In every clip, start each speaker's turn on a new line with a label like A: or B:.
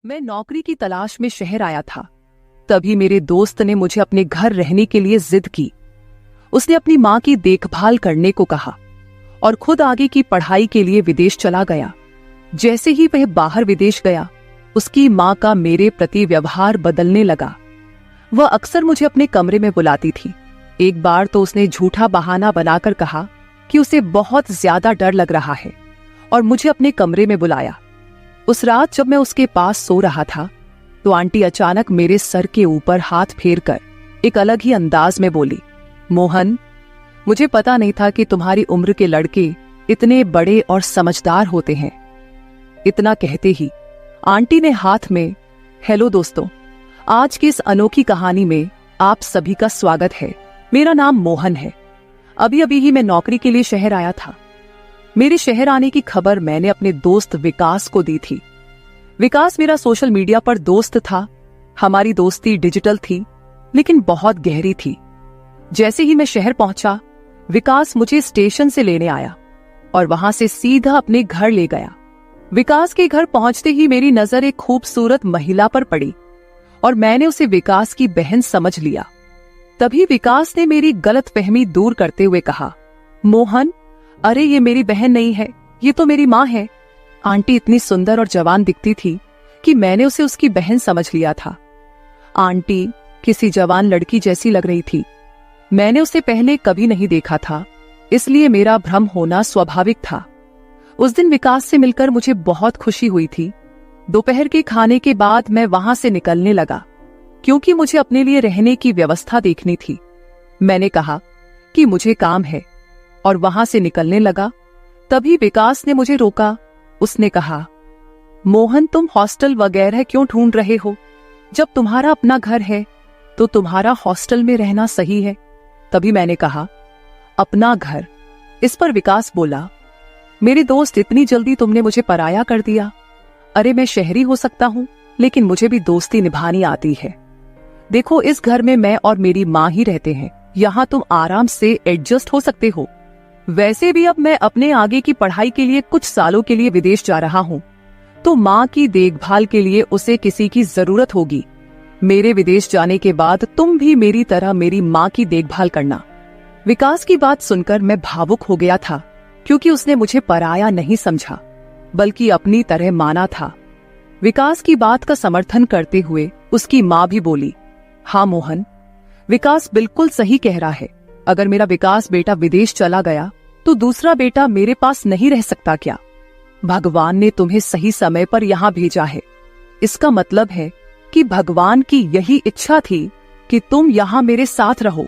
A: मैं नौकरी की तलाश में शहर आया था। तभी मेरे दोस्त ने मुझे अपने घर रहने के लिए जिद की। उसने अपनी माँ की देखभाल करने को कहा और खुद आगे की पढ़ाई के लिए विदेश चला गया। जैसे ही वह बाहर विदेश गया, उसकी माँ का मेरे प्रति व्यवहार बदलने लगा। वह अक्सर मुझे अपने कमरे में बुलाती थी। एक बार तो उसने झूठा बहाना बनाकर कहा कि उसे बहुत ज्यादा डर लग रहा है और मुझे अपने कमरे में बुलाया। उस रात जब मैं उसके पास सो रहा था तो आंटी अचानक मेरे सर के ऊपर हाथ फेरकर एक अलग ही अंदाज में बोली, मोहन, मुझे पता नहीं था कि तुम्हारी उम्र के लड़के इतने बड़े और समझदार होते हैं। इतना कहते ही आंटी ने हाथ में, हेलो दोस्तों, आज की इस अनोखी कहानी में आप सभी का स्वागत है। मेरा नाम मोहन है। अभी अभी ही मैं नौकरी के लिए शहर आया था। मेरे शहर आने की खबर मैंने अपने दोस्त विकास को दी थी। विकास मेरा सोशल मीडिया पर दोस्त था। हमारी दोस्ती डिजिटल थी लेकिन बहुत गहरी थी। जैसे ही मैं शहर पहुंचा, विकास मुझे स्टेशन से लेने आया और वहां से सीधा अपने घर ले गया। विकास के घर पहुंचते ही मेरी नजर एक खूबसूरत महिला पर पड़ी और मैंने उसे विकास की बहन समझ लिया। तभी विकास ने मेरी गलतफहमी दूर करते हुए कहा, मोहन, अरे ये मेरी बहन नहीं है, ये तो मेरी माँ है। आंटी इतनी सुंदर और जवान दिखती थी कि मैंने उसे उसकी बहन समझ लिया था। आंटी किसी जवान लड़की जैसी लग रही थी। मैंने उसे पहले कभी नहीं देखा था, इसलिए मेरा भ्रम होना स्वाभाविक था। उस दिन विकास से मिलकर मुझे बहुत खुशी हुई थी। दोपहर के खाने के बाद मैं वहां से निकलने लगा क्योंकि मुझे अपने लिए रहने की व्यवस्था देखनी थी। मैंने कहा कि मुझे काम है और वहां से निकलने लगा। तभी विकास ने मुझे रोका। उसने कहा, मोहन, तुम हॉस्टल वगैरह क्यों ढूंढ रहे हो? जब तुम्हारा अपना घर है तो तुम्हारा हॉस्टल में रहना सही है। तभी मैंने कहा, अपना घर? इस पर विकास बोला, मेरे दोस्त, इतनी जल्दी तुमने मुझे पराया कर दिया? अरे मैं शहरी हो सकता हूं लेकिन मुझे भी दोस्ती निभानी आती है। देखो, इस घर में मैं और मेरी माँ ही रहते हैं। यहाँ तुम आराम से एडजस्ट हो सकते हो। वैसे भी अब मैं अपने आगे की पढ़ाई के लिए कुछ सालों के लिए विदेश जा रहा हूँ, तो माँ की देखभाल के लिए उसे किसी की जरूरत होगी। मेरे विदेश जाने के बाद तुम भी मेरी तरह मेरी माँ की देखभाल करना। विकास की बात सुनकर मैं भावुक हो गया था क्योंकि उसने मुझे पराया नहीं समझा बल्कि अपनी तरह माना था। विकास की बात का समर्थन करते हुए उसकी माँ भी बोली, हाँ मोहन, विकास बिल्कुल सही कह रहा है। अगर मेरा विकास बेटा विदेश चला गया तो दूसरा बेटा मेरे पास नहीं रह सकता क्या? भगवान ने तुम्हें सही समय पर यहाँ भेजा है। इसका मतलब है कि भगवान की यही इच्छा थी कि तुम यहाँ मेरे साथ रहो।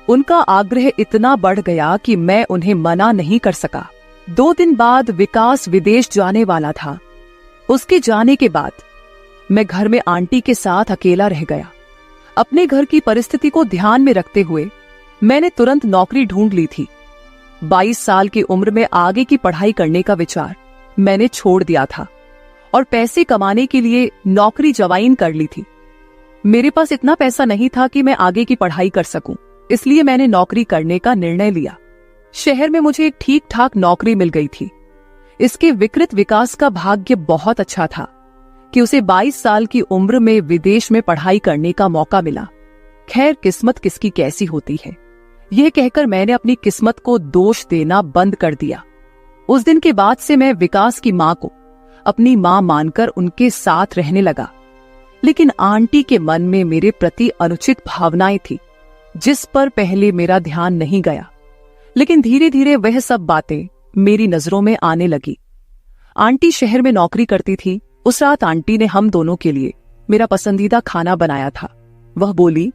A: उनका आग्रह इतना बढ़ गया कि मैं उन्हें मना नहीं कर सका। 2 दिन बाद विकास विदेश जाने वाला था। उसके जाने के बाद मैं घर में आंटी के साथ अकेला रह गया। अपने घर की परिस्थिति को ध्यान में रखते हुए मैंने तुरंत नौकरी ढूंढ ली थी। 22 साल की उम्र में आगे की पढ़ाई करने का विचार मैंने छोड़ दिया था और पैसे कमाने के लिए नौकरी ज्वाइन कर ली थी। मेरे पास इतना पैसा नहीं था कि मैं आगे की पढ़ाई कर सकूं, इसलिए मैंने नौकरी करने का निर्णय लिया। शहर में मुझे एक ठीक ठाक नौकरी मिल गई थी। इसके विकृत विकास का भाग्य बहुत अच्छा था कि उसे 22 साल की उम्र में विदेश में पढ़ाई करने का मौका मिला। खैर, किस्मत किसकी कैसी होती है, यह कहकर मैंने अपनी किस्मत को दोष देना बंद कर दिया। उस दिन के बाद से मैं विकास की माँ को अपनी माँ मानकर उनके साथ रहने लगा। लेकिन आंटी के मन में मेरे प्रति अनुचित भावनाएं थी जिस पर पहले मेरा ध्यान नहीं गया। लेकिन धीरे धीरे वह सब बातें मेरी नजरों में आने लगी। आंटी शहर में नौकरी करती थी। उस रात आंटी ने हम दोनों के लिए मेरा पसंदीदा खाना बनाया था। वह बोली,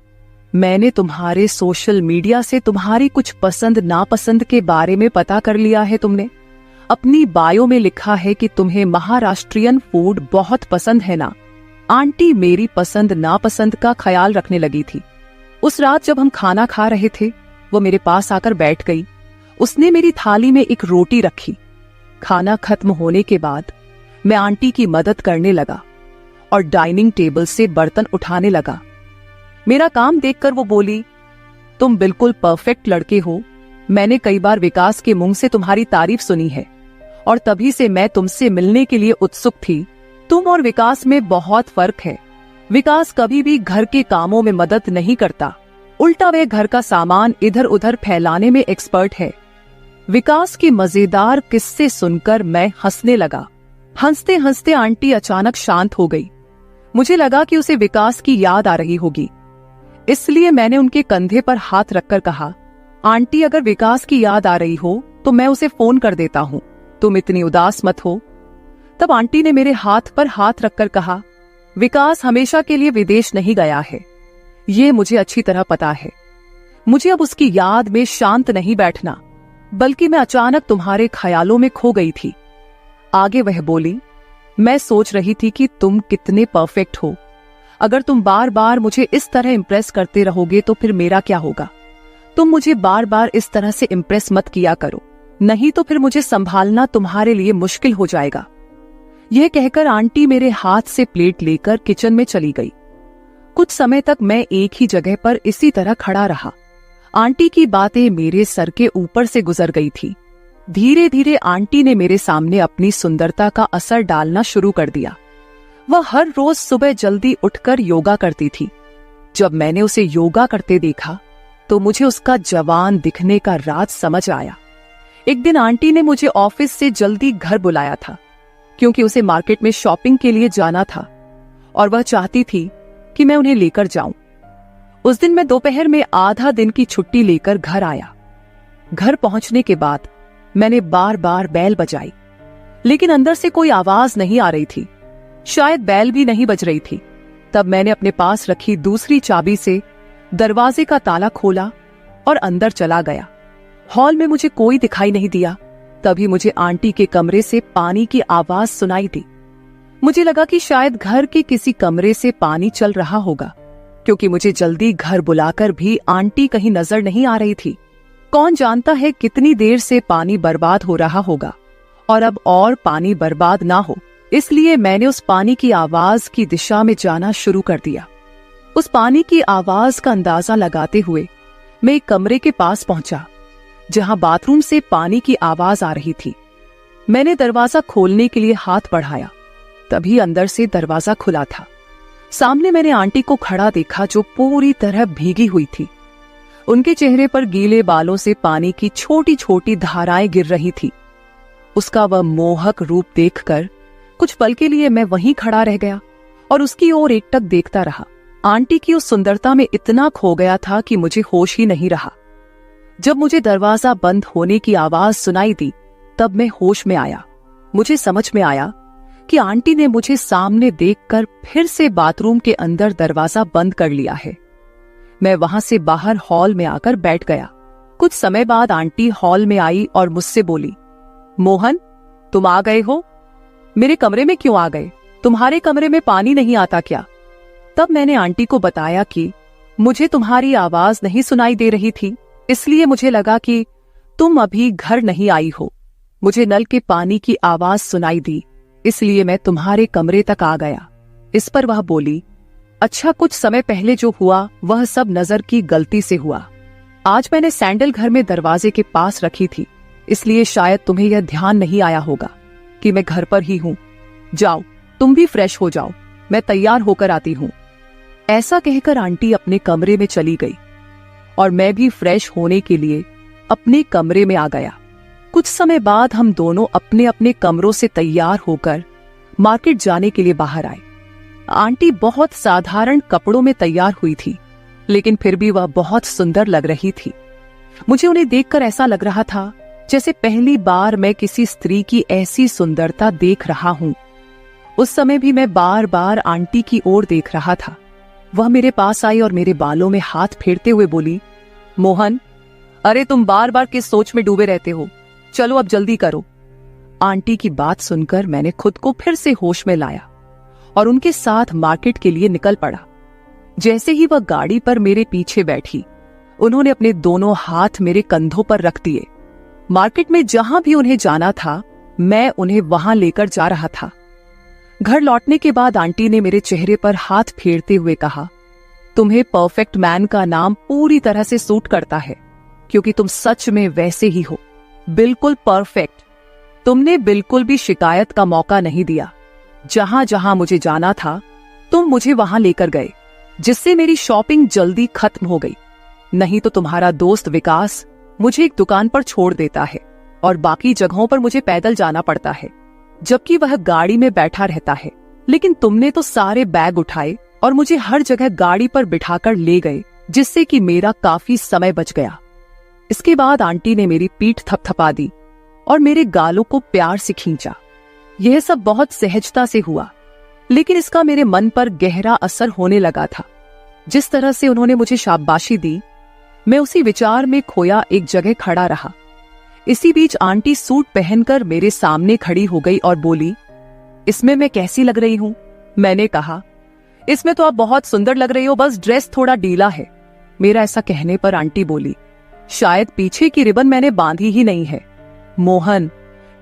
A: मैंने तुम्हारे सोशल मीडिया से तुम्हारी कुछ पसंद नापसंद के बारे में पता कर लिया है। तुमने अपनी बायो में लिखा है कि तुम्हें महाराष्ट्रियन फूड बहुत पसंद है ना? आंटी मेरी पसंद नापसंद का ख्याल रखने लगी थी। उस रात जब हम खाना खा रहे थे, वो मेरे पास आकर बैठ गई। उसने मेरी थाली में एक रोटी रखी। खाना खत्म होने के बाद मैं आंटी की मदद करने लगा और डाइनिंग टेबल से बर्तन उठाने लगा। मेरा काम देखकर वो बोली, तुम बिल्कुल परफेक्ट लड़के हो। मैंने कई बार विकास के मुंह से तुम्हारी तारीफ सुनी है और तभी से मैं तुमसे मिलने के लिए उत्सुक थी। तुम और विकास में बहुत फर्क है। विकास कभी भी घर के कामों में मदद नहीं करता, उल्टा वह घर का सामान इधर उधर फैलाने में एक्सपर्ट है। विकास की मजेदार किस्से सुनकर मैं हंसने लगा। हंसते हंसते आंटी अचानक शांत हो गई। मुझे लगा कि उसे विकास की याद आ रही होगी, इसलिए मैंने उनके कंधे पर हाथ रखकर कहा, आंटी अगर विकास की याद आ रही हो तो मैं उसे फोन कर देता हूँ, तुम इतनी उदास मत हो। तब आंटी ने मेरे हाथ पर हाथ रखकर कहा, विकास हमेशा के लिए विदेश नहीं गया है, ये मुझे अच्छी तरह पता है। मुझे अब उसकी याद में शांत नहीं बैठना, बल्कि मैं अचानक तुम्हारे ख्यालों में खो गई थी। आगे वह बोली, मैं सोच रही थी कि तुम कितने परफेक्ट हो। अगर तुम बार बार मुझे इस तरह इंप्रेस करते रहोगे तो फिर मेरा क्या होगा। तुम मुझे बार बार इस तरह से इंप्रेस मत किया करो, नहीं तो फिर मुझे संभालना तुम्हारे लिए मुश्किल हो जाएगा। यह कहकर आंटी मेरे हाथ से प्लेट लेकर किचन में चली गई। कुछ समय तक मैं एक ही जगह पर इसी तरह खड़ा रहा। आंटी की बातें मेरे सर के ऊपर से गुजर गई थी। धीरे धीरे आंटी ने मेरे सामने अपनी सुंदरता का असर डालना शुरू कर दिया। वह हर रोज सुबह जल्दी उठकर योगा करती थी। जब मैंने उसे योगा करते देखा तो मुझे उसका जवान दिखने का राज समझ आया। एक दिन आंटी ने मुझे ऑफिस से जल्दी घर बुलाया था, क्योंकि उसे मार्केट में शॉपिंग के लिए जाना था और वह चाहती थी कि मैं उन्हें लेकर जाऊं। उस दिन मैं दोपहर में आधा दिन की छुट्टी लेकर घर आया। घर पहुंचने के बाद मैंने बार बार बेल बजाई, लेकिन अंदर से कोई आवाज नहीं आ रही थी। शायद बेल भी नहीं बज रही थी। तब मैंने अपने पास रखी दूसरी चाबी से दरवाजे का ताला खोला और अंदर चला गया। हॉल में मुझे कोई दिखाई नहीं दिया। तभी मुझे आंटी के कमरे से पानी की आवाज सुनाई दी। मुझे लगा कि शायद घर के किसी कमरे से पानी चल रहा होगा, क्योंकि मुझे जल्दी घर बुलाकर भी आंटी कहीं नजर नहीं आ रही थी। कौन जानता है कितनी देर से पानी बर्बाद हो रहा होगा और अब और पानी बर्बाद ना हो, इसलिए मैंने उस पानी की आवाज की दिशा में जाना शुरू कर दिया। उस पानी की आवाज का अंदाजा लगाते हुए मैं एक कमरे के पास पहुंचा, जहां बाथरूम से पानी की आवाज आ रही थी। मैंने दरवाजा खोलने के लिए हाथ बढ़ाया, तभी अंदर से दरवाजा खुला था। सामने मैंने आंटी को खड़ा देखा, जो पूरी तरह भीगी हुई थी। उनके चेहरे पर गीले बालों से पानी की छोटी छोटी धाराएं गिर रही थी। उसका वह मोहक रूप देखकर कुछ पल के लिए मैं वहीं खड़ा रह गया और उसकी ओर एकटक देखता रहा। आंटी की उस सुंदरता में इतना खो गया था कि मुझे होश ही नहीं रहा। जब मुझे दरवाजा बंद होने की आवाज सुनाई दी, तब मैं होश में आया। मुझे समझ में आया कि आंटी ने मुझे सामने देखकर फिर से बाथरूम के अंदर दरवाजा बंद कर लिया है। मैं वहां से बाहर हॉल में आकर बैठ गया। कुछ समय बाद आंटी हॉल में आई और मुझसे बोली, मोहन, तुम आ गए हो? मेरे कमरे में क्यों आ गए? तुम्हारे कमरे में पानी नहीं आता क्या? तब मैंने आंटी को बताया कि मुझे तुम्हारी आवाज नहीं सुनाई दे रही थी, इसलिए मुझे लगा कि तुम अभी घर नहीं आई हो। मुझे नल के पानी की आवाज सुनाई दी, इसलिए मैं तुम्हारे कमरे तक आ गया। इस पर वह बोली, अच्छा, कुछ समय पहले जो हुआ वह सब नजर की गलती से हुआ। आज मैंने सैंडल घर में दरवाजे के पास रखी थी, इसलिए शायद तुम्हें यह ध्यान नहीं आया होगा कि मैं घर पर ही हूँ। जाओ, तुम भी फ्रेश हो जाओ, मैं तैयार होकर आती हूँ। ऐसा कहकर आंटी अपने कमरे में चली गई और मैं भी फ्रेश होने के लिए अपने कमरे में आ गया। कुछ समय बाद हम दोनों अपने अपने कमरों से तैयार होकर मार्केट जाने के लिए बाहर आए। आंटी बहुत साधारण कपड़ों में तैयार हुई थी, लेकिन फिर भी वह बहुत सुंदर लग रही थी। मुझे उन्हें देखकर ऐसा लग रहा था जैसे पहली बार मैं किसी स्त्री की ऐसी सुंदरता देख रहा हूं। उस समय भी मैं बार बार आंटी की ओर देख रहा था। वह मेरे पास आई और मेरे बालों में हाथ फेरते हुए बोली, मोहन, अरे तुम बार बार किस सोच में डूबे रहते हो? चलो अब जल्दी करो। आंटी की बात सुनकर मैंने खुद को फिर से होश में लाया और उनके साथ मार्केट के लिए निकल पड़ा। जैसे ही वह गाड़ी पर मेरे पीछे बैठी, उन्होंने अपने दोनों हाथ मेरे कंधों पर रख दिए। मार्केट में जहां भी उन्हें जाना था, मैं उन्हें वहां लेकर जा रहा था। घर लौटने के बाद आंटी ने मेरे चेहरे पर हाथ फेरते हुए कहा, तुम्हें परफेक्ट मैन का नाम पूरी तरह से सूट करता है, क्योंकि तुम सच में वैसे ही हो, बिल्कुल परफेक्ट। तुमने बिल्कुल भी शिकायत का मौका नहीं दिया। जहां जहां मुझे जाना था तुम मुझे वहां लेकर गए, जिससे मेरी शॉपिंग जल्दी खत्म हो गई। नहीं तो तुम्हारा दोस्त विकास मुझे एक दुकान पर छोड़ देता है और बाकी जगहों पर मुझे पैदल जाना पड़ता है, जबकि वह गाड़ी में बैठा रहता है। लेकिन तुमने तो सारे बैग उठाए और मुझे हर जगह गाड़ी पर बिठाकर ले गए, जिससे कि मेरा काफी समय बच गया। इसके बाद आंटी ने मेरी पीठ थपथपा दी और मेरे गालों को प्यार से खींचा। यह सब बहुत सहजता से हुआ, लेकिन इसका मेरे मन पर गहरा असर होने लगा था। जिस तरह से उन्होंने मुझे शाबाशी दी, मैं उसी विचार में खोया एक जगह खड़ा रहा। इसी बीच आंटी सूट पहनकर मेरे सामने खड़ी हो गई और बोली, इसमें मैं कैसी लग रही हूं? मैंने कहा, इसमें तो आप बहुत सुंदर लग रही हो, बस ड्रेस थोड़ा ढीला है। मेरा ऐसा कहने पर आंटी बोली, शायद पीछे की रिबन मैंने बांधी ही नहीं है। मोहन,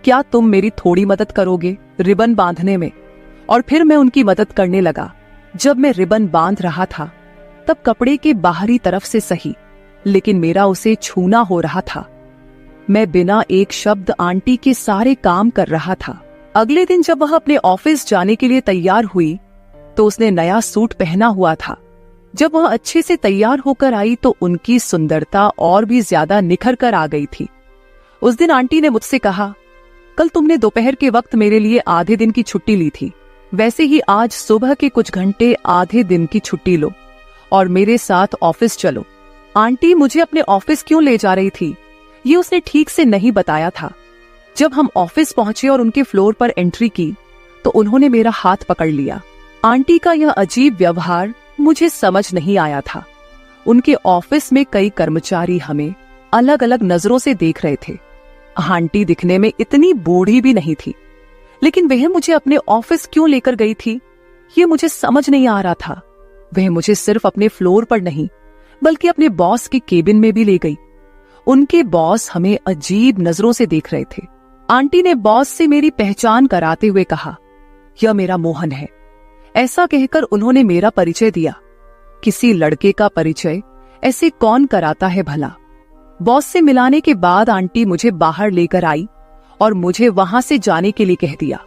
A: क्या तुम मेरी थोड़ी मदद करोगे रिबन बांधने में? और फिर मैं उनकी मदद करने लगा। जब मैं रिबन बांध रहा था तब कपड़े के बाहरी तरफ से सही, लेकिन मेरा उसे छूना हो रहा था। मैं बिना एक शब्द आंटी के सारे काम कर रहा था। अगले दिन जब वह अपने ऑफिस जाने के लिए तैयार हुई तो उसने नया सूट पहना हुआ था। जब वह अच्छे से तैयार होकर आई तो उनकी सुंदरता और भी ज्यादा निखर कर आ गई थी। उस दिन आंटी ने मुझसे कहा, कल तुमने दोपहर के वक्त मेरे लिए आधे दिन की छुट्टी ली थी, वैसे ही आज सुबह के कुछ घंटे आधे दिन की छुट्टी लो और मेरे साथ ऑफिस चलो। आंटी मुझे अपने ऑफिस क्यों ले जा रही थी, ये उसने ठीक से नहीं बताया था। जब हम ऑफिस पहुंचे और उनके फ्लोर पर एंट्री की तो उन्होंने मेरा हाथ पकड़ लिया। आंटी का यह अजीब व्यवहार मुझे समझ नहीं आया था। उनके ऑफिस में कई कर्मचारी हमें अलग अलग नजरों से देख रहे थे। आंटी दिखने में इतनी बूढ़ी भी नहीं थी, लेकिन वह मुझे अपने ऑफिस क्यों लेकर गई थी, ये मुझे समझ नहीं आ रहा था। वह मुझे सिर्फ अपने फ्लोर पर नहीं बल्कि अपने बॉस के केबिन में भी ले गई। उनके बॉस हमें अजीब नजरों से देख रहे थे। आंटी ने बॉस से मेरी पहचान कराते हुए कहा, यह मेरा मोहन है। ऐसा कहकर उन्होंने मेरा परिचय दिया। किसी लड़के का परिचय ऐसे कौन कराता है भला। बॉस से मिलाने के बाद आंटी मुझे बाहर लेकर आई और मुझे वहां से जाने के लिए कह दिया।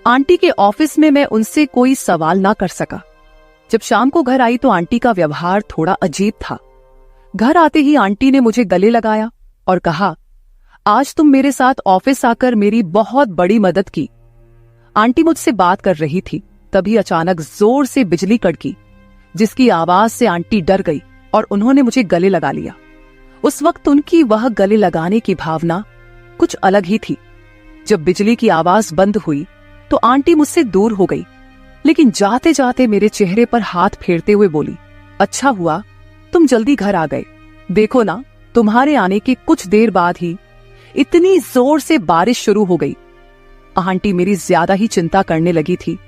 A: आंटी के ऑफिस में मैं उनसे कोई सवाल ना कर सका। जब शाम को घर आई तो आंटी का व्यवहार थोड़ा अजीब था। घर आते ही आंटी ने मुझे गले लगाया और कहा, आज तुम मेरे साथ ऑफिस आकर मेरी बहुत बड़ी मदद की। आंटी मुझसे बात कर रही थी, तभी अचानक जोर से बिजली कड़की, जिसकी आवाज से आंटी डर गई और उन्होंने मुझे गले लगा लिया। उस वक्त उनकी वह गले लगाने की भावना कुछ अलग ही थी। जब बिजली की आवाज बंद हुई तो आंटी मुझसे दूर हो गई, लेकिन जाते जाते मेरे चेहरे पर हाथ फेरते हुए बोली, अच्छा हुआ तुम जल्दी घर आ गए। देखो ना, तुम्हारे आने के कुछ देर बाद ही इतनी जोर से बारिश शुरू हो गई। आंटी मेरी ज्यादा ही चिंता करने लगी थी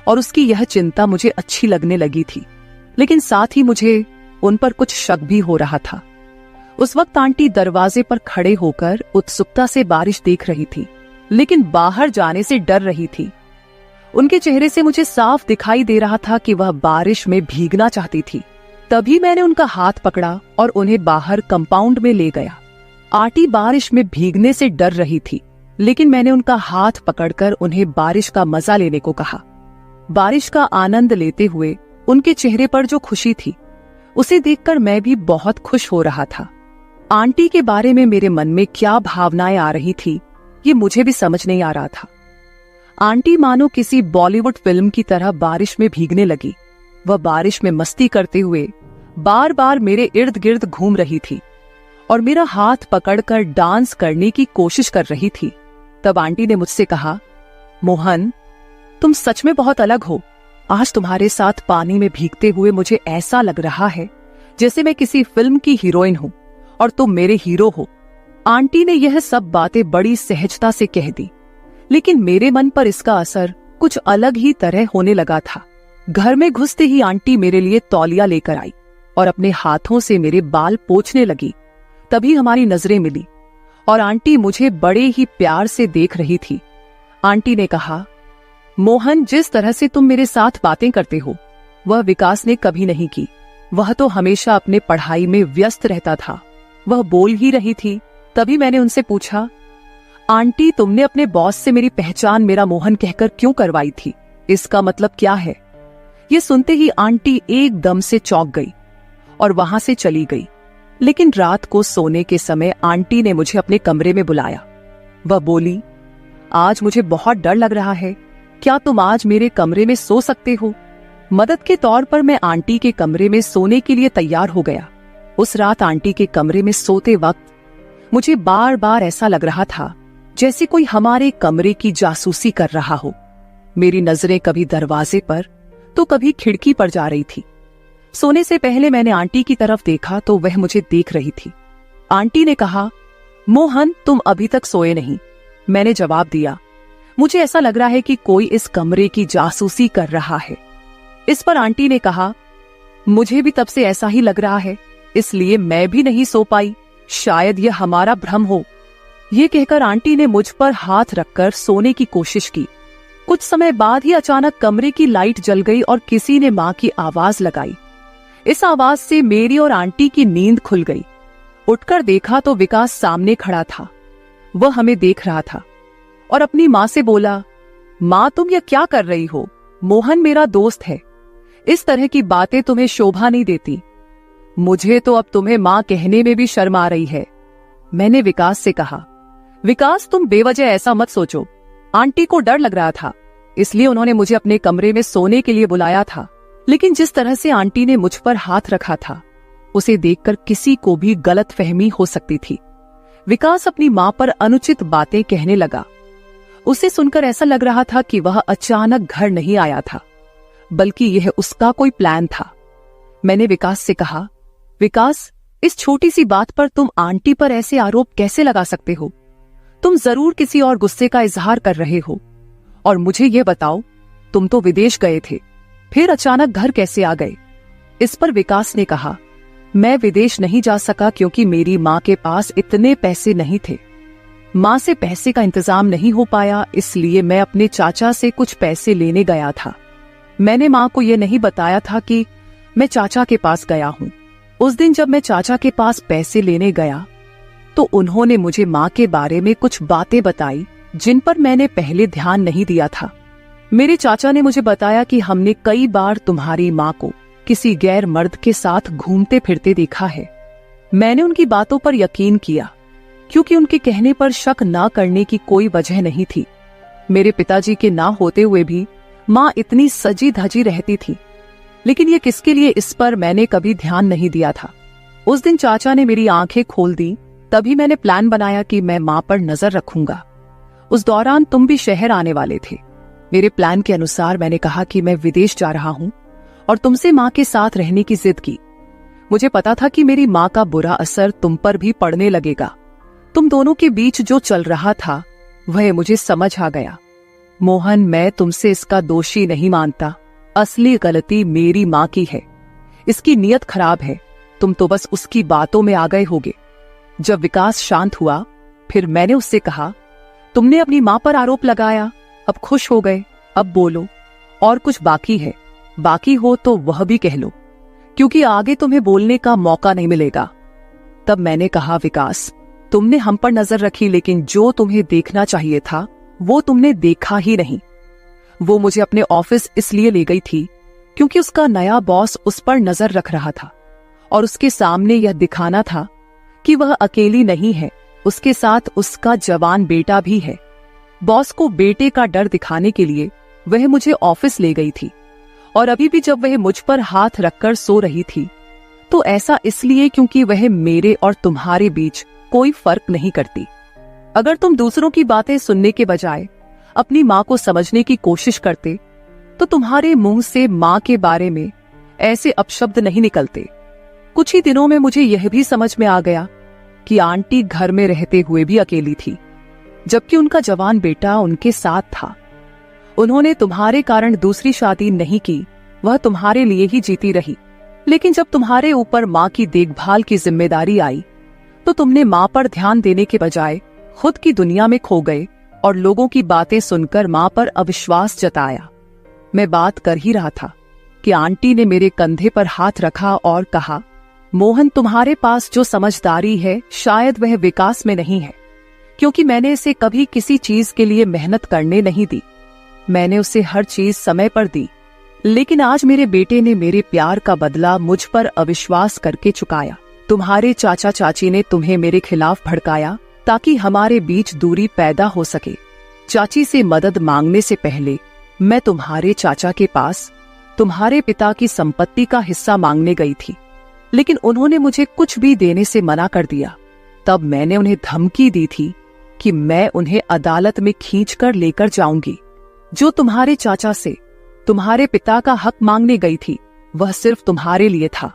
A: और उसकी यह चिंता मुझे अच्छी लगने लगी थी, लेकिन साथ ही मुझे उन पर कुछ शक भी हो रहा था। उस वक्त आंटी दरवाजे पर खड़े होकर उत्सुकता से बारिश देख रही थी, लेकिन बाहर जाने से डर रही थी। उनके चेहरे से मुझे साफ दिखाई दे रहा था कि वह बारिश में भीगना चाहती थी। तभी मैंने उनका हाथ पकड़ा और उन्हें बाहर कंपाउंड में ले गया। आंटी बारिश में भीगने से डर रही थी, लेकिन मैंने उनका हाथ पकड़कर उन्हें बारिश का मजा लेने को कहा। बारिश का आनंद लेते हुए उनके चेहरे पर जो खुशी थी, उसे देखकर मैं भी बहुत खुश हो रहा था। आंटी के बारे में मेरे मन में क्या भावनाएं आ रही थी, ये मुझे भी समझ नहीं आ रहा था। आंटी मानो किसी बॉलीवुड फिल्म की तरह बारिश में भीगने लगी। वह बारिश में मस्ती करते हुए बार बार मेरे इर्द गिर्द घूम रही थी और मेरा हाथ पकड़कर डांस करने की कोशिश कर रही थी। तब आंटी ने मुझसे कहा, मोहन, तुम सच में बहुत अलग हो। आज तुम्हारे साथ पानी में भीगते हुए मुझे ऐसा लग रहा है जैसे मैं किसी फिल्म की हीरोइन हूं और तुम मेरे हीरो हो। आंटी ने यह सब बातें बड़ी सहजता से कह दी, लेकिन मेरे मन पर इसका असर कुछ अलग ही तरह होने लगा था। घर में घुसते ही आंटी मेरे लिए तौलिया लेकर आई और अपने हाथों से मेरे बाल पोंछने लगी। तभी हमारी नजरें मिली और आंटी मुझे बड़े ही प्यार से देख रही थी। आंटी ने कहा, मोहन, जिस तरह से तुम मेरे साथ बातें करते हो वह विकास ने कभी नहीं की। वह तो हमेशा अपने पढ़ाई में व्यस्त रहता था। वह बोल ही रही थी, तभी मैंने उनसे पूछा, आंटी, तुमने अपने बॉस से मेरी पहचान मेरा मोहन कहकर क्यों करवाई थी? इसका मतलब क्या है? ये सुनते ही आंटी एकदम से चौंक गई और वहां से चली गई। लेकिन रात को सोने के समय आंटी ने मुझे अपने कमरे में बुलाया। वह बोली, आज मुझे बहुत डर लग रहा है, क्या तुम आज मेरे कमरे में सो सकते हो? मदद के तौर पर मैं आंटी के कमरे में सोने के लिए तैयार हो गया। उस रात आंटी के कमरे में सोते वक्त मुझे बार बार ऐसा लग रहा था जैसे कोई हमारे कमरे की जासूसी कर रहा हो। मेरी नजरें कभी दरवाजे पर तो कभी खिड़की पर जा रही थी। सोने से पहले मैंने आंटी की तरफ देखा तो वह मुझे देख रही थी। आंटी ने कहा, मोहन तुम अभी तक सोए नहीं। मैंने जवाब दिया, मुझे ऐसा लग रहा है कि कोई इस कमरे की जासूसी कर रहा है। इस पर आंटी ने कहा, मुझे भी तब से ऐसा ही लग रहा है, इसलिए मैं भी नहीं सो पाई, शायद यह हमारा भ्रम हो। यह कहकर आंटी ने मुझ पर हाथ रखकर सोने की कोशिश की। कुछ समय बाद ही अचानक कमरे की लाइट जल गई और किसी ने मां की आवाज लगाई। इस आवाज से मेरी और आंटी की नींद खुल गई। उठकर देखा तो विकास सामने खड़ा था। वह हमें देख रहा था और अपनी मां से बोला, मां तुम यह क्या कर रही हो? मोहन मेरा दोस्त है, इस तरह की बातें तुम्हें शोभा नहीं देती। मुझे तो अब तुम्हें मां कहने में भी शर्म आ रही है। मैंने विकास से कहा, विकास तुम बेवजह ऐसा मत सोचो, आंटी को डर लग रहा था, इसलिए उन्होंने मुझे अपने कमरे में सोने के लिए बुलाया था। लेकिन जिस तरह से आंटी ने मुझ पर हाथ रखा था, उसे देखकर किसी को भी गलतफहमी हो सकती थी। विकास अपनी मां पर अनुचित बातें कहने लगा। उसे सुनकर ऐसा लग रहा था कि वह अचानक घर नहीं आया था, बल्कि यह उसका कोई प्लान था। मैंने विकास से कहा, विकास इस छोटी सी बात पर तुम आंटी पर ऐसे आरोप कैसे लगा सकते हो? तुम जरूर किसी और गुस्से का इजहार कर रहे हो। और मुझे यह बताओ, तुम तो विदेश गए थे, फिर अचानक घर कैसे आ गए? इस पर विकास ने कहा, मैं विदेश नहीं जा सका क्योंकि मेरी मां के पास इतने पैसे नहीं थे। मां से पैसे का इंतजाम नहीं हो पाया, इसलिए मैं अपने चाचा से कुछ पैसे लेने गया था। मैंने मां को यह नहीं बताया था कि मैं चाचा के पास गया हूं। उस दिन जब मैं चाचा के पास पैसे लेने गया तो उन्होंने मुझे मां के बारे में कुछ बातें बताई जिन पर मैंने पहले ध्यान नहीं दिया था। मेरे चाचा ने मुझे बताया कि हमने कई बार तुम्हारी मां को किसी गैर मर्द के साथ घूमते फिरते देखा है। मैंने उनकी बातों पर यकीन किया क्योंकि उनके कहने पर शक न करने की कोई वजह नहीं थी। मेरे पिताजी के ना होते हुए भी मां इतनी सजी धजी रहती थी, लेकिन ये किसके लिए, इस पर मैंने कभी ध्यान नहीं दिया था। उस दिन चाचा ने मेरी आंखें खोल दी, तभी मैंने प्लान बनाया कि मैं मां पर नजर रखूंगा। उस दौरान तुम भी शहर आने वाले थे। मेरे प्लान के अनुसार मैंने कहा कि मैं विदेश जा रहा हूं और तुमसे मां के साथ रहने की जिद की। मुझे पता था कि मेरी मां का बुरा असर तुम पर भी पड़ने लगेगा। तुम दोनों के बीच जो चल रहा था वह मुझे समझ आ गया। मोहन, मैं तुमसे इसका दोषी नहीं मानता, असली गलती मेरी मां की है। इसकी नीयत खराब है, तुम तो बस उसकी बातों में आ गए होगे। जब विकास शांत हुआ, फिर मैंने उससे कहा, तुमने अपनी मां पर आरोप लगाया, अब खुश हो गए, अब बोलो, और कुछ बाकी है? बाकी हो तो वह भी कह लो, क्योंकि आगे तुम्हें बोलने का मौका नहीं मिलेगा। तब मैंने कहा, विकास तुमने हम पर नजर रखी, लेकिन जो तुम्हें देखना चाहिए था वो तुमने देखा ही नहीं। वो मुझे अपने ऑफिस इसलिए ले गई थी क्योंकि उसका नया बॉस उस पर नजर रख रहा था और उसके सामने यह दिखाना था कि वह अकेली नहीं है, उसके साथ उसका जवान बेटा भी है। बॉस को बेटे का डर दिखाने के लिए वह मुझे ऑफिस ले गई थी, और अभी भी जब वह मुझ पर हाथ रखकर सो रही थी तो ऐसा इसलिए क्योंकि वह मेरे और तुम्हारे बीच कोई फर्क नहीं करती। अगर तुम दूसरों की बातें सुनने के बजाय अपनी मां को समझने की कोशिश करते तो तुम्हारे मुंह से मां के बारे में ऐसे अपशब्द नहीं निकलते। कुछ ही दिनों में मुझे यह भी समझ में आ गया कि आंटी घर में रहते हुए भी अकेली थी, जबकि उनका जवान बेटा उनके साथ था। उन्होंने तुम्हारे कारण दूसरी शादी नहीं की, वह तुम्हारे लिए ही जीती रही। लेकिन जब तुम्हारे ऊपर मां की देखभाल की जिम्मेदारी आई तो तुमने मां पर ध्यान देने के बजाय खुद की दुनिया में खो गए और लोगों की बातें सुनकर मां पर अविश्वास जताया। मैं बात कर ही रहा था कि आंटी ने मेरे कंधे पर हाथ रखा और कहा, मोहन तुम्हारे पास जो समझदारी है शायद वह विकास में नहीं है, क्योंकि मैंने इसे कभी किसी चीज के लिए मेहनत करने नहीं दी। मैंने उसे हर चीज समय पर दी, लेकिन आज मेरे बेटे ने मेरे प्यार का बदला मुझ पर अविश्वास करके चुकाया। तुम्हारे चाचा चाची ने तुम्हें मेरे खिलाफ भड़काया ताकि हमारे बीच दूरी पैदा हो सके। चाची से मदद मांगने से पहले मैं तुम्हारे चाचा के पास तुम्हारे पिता की संपत्ति का हिस्सा मांगने गई थी, लेकिन उन्होंने मुझे कुछ भी देने से मना कर दिया। तब मैंने उन्हें धमकी दी थी कि मैं उन्हें अदालत में खींचकर लेकर जाऊंगी। जो तुम्हारे चाचा से तुम्हारे पिता का हक मांगने गई थी, वह सिर्फ तुम्हारे लिए था,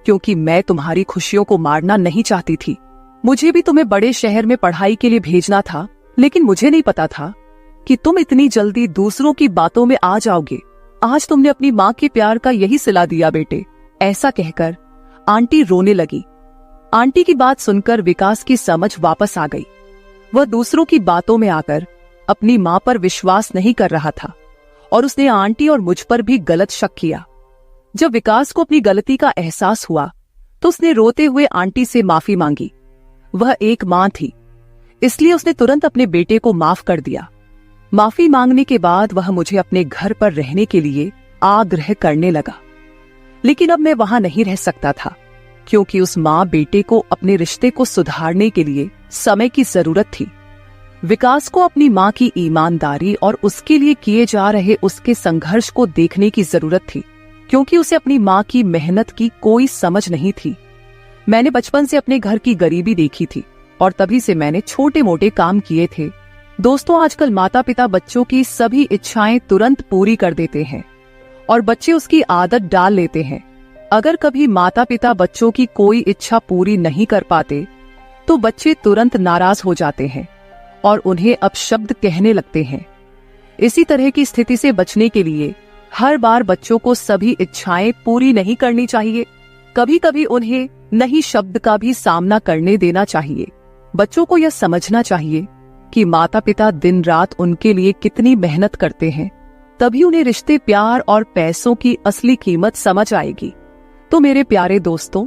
A: क्योंकि मैं तुम्हारी खुशियों को मारना नहीं चाहती थी। मुझे भी तुम्हें बड़े शहर में पढ़ाई के लिए भेजना था, लेकिन मुझे नहीं पता था कि तुम इतनी जल्दी दूसरों की बातों में आ जाओगे। आज तुमने अपनी माँ के प्यार का यही सिला दिया बेटे। ऐसा कहकर आंटी रोने लगी। आंटी की बात सुनकर विकास की समझ वापस आ गई। वह दूसरों की बातों में आकर अपनी माँ पर विश्वास नहीं कर रहा था और उसने आंटी और मुझ पर भी गलत शक किया। जब विकास को अपनी गलती का एहसास हुआ तो उसने रोते हुए आंटी से माफी मांगी। वह एक माँ थी, इसलिए उसने तुरंत अपने बेटे को माफ कर दिया। माफी मांगने के बाद वह मुझे अपने घर पर रहने के लिए आग्रह करने लगा, लेकिन अब मैं वहां नहीं रह सकता था, क्योंकि उस माँ बेटे को अपने रिश्ते को सुधारने के लिए समय की जरूरत थी। विकास को अपनी माँ की ईमानदारी और उसके लिए किए जा रहे उसके संघर्ष को देखने की जरूरत थी, क्योंकि उसे अपनी माँ की मेहनत की कोई समझ नहीं थी। मैंने बचपन से अपने घर की गरीबी देखी थी और तभी से मैंने छोटे मोटे काम किए थे। दोस्तों, आजकल माता पिता बच्चों की सभी इच्छाएं तुरंत पूरी कर देते हैं और बच्चे उसकी आदत डाल लेते हैं। अगर कभी माता पिता बच्चों की कोई इच्छा पूरी नहीं कर पाते तो बच्चे तुरंत नाराज हो जाते हैं और उन्हें अपशब्द कहने लगते हैं। इसी तरह की स्थिति से बचने के लिए हर बार बच्चों को सभी इच्छाएं पूरी नहीं करनी चाहिए। कभी कभी उन्हें नहीं शब्द का भी सामना करने देना चाहिए। बच्चों को यह समझना चाहिए कि माता पिता दिन रात उनके लिए कितनी मेहनत करते हैं, तभी उन्हें रिश्ते, प्यार और पैसों की असली कीमत समझ आएगी। तो मेरे प्यारे दोस्तों,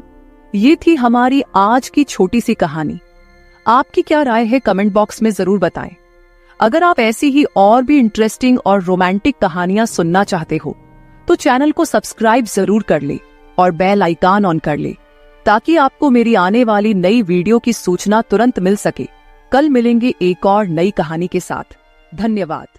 A: ये थी हमारी आज की छोटी सी कहानी। आपकी क्या राय है कमेंट बॉक्स में जरूर बताएं। अगर आप ऐसी ही और भी इंटरेस्टिंग और रोमांटिक कहानियां सुनना चाहते हो तो चैनल को सब्सक्राइब जरूर कर ले और बेल आइकन ऑन कर ले, ताकि आपको मेरी आने वाली नई वीडियो की सूचना तुरंत मिल सके। कल मिलेंगे एक और नई कहानी के साथ। धन्यवाद।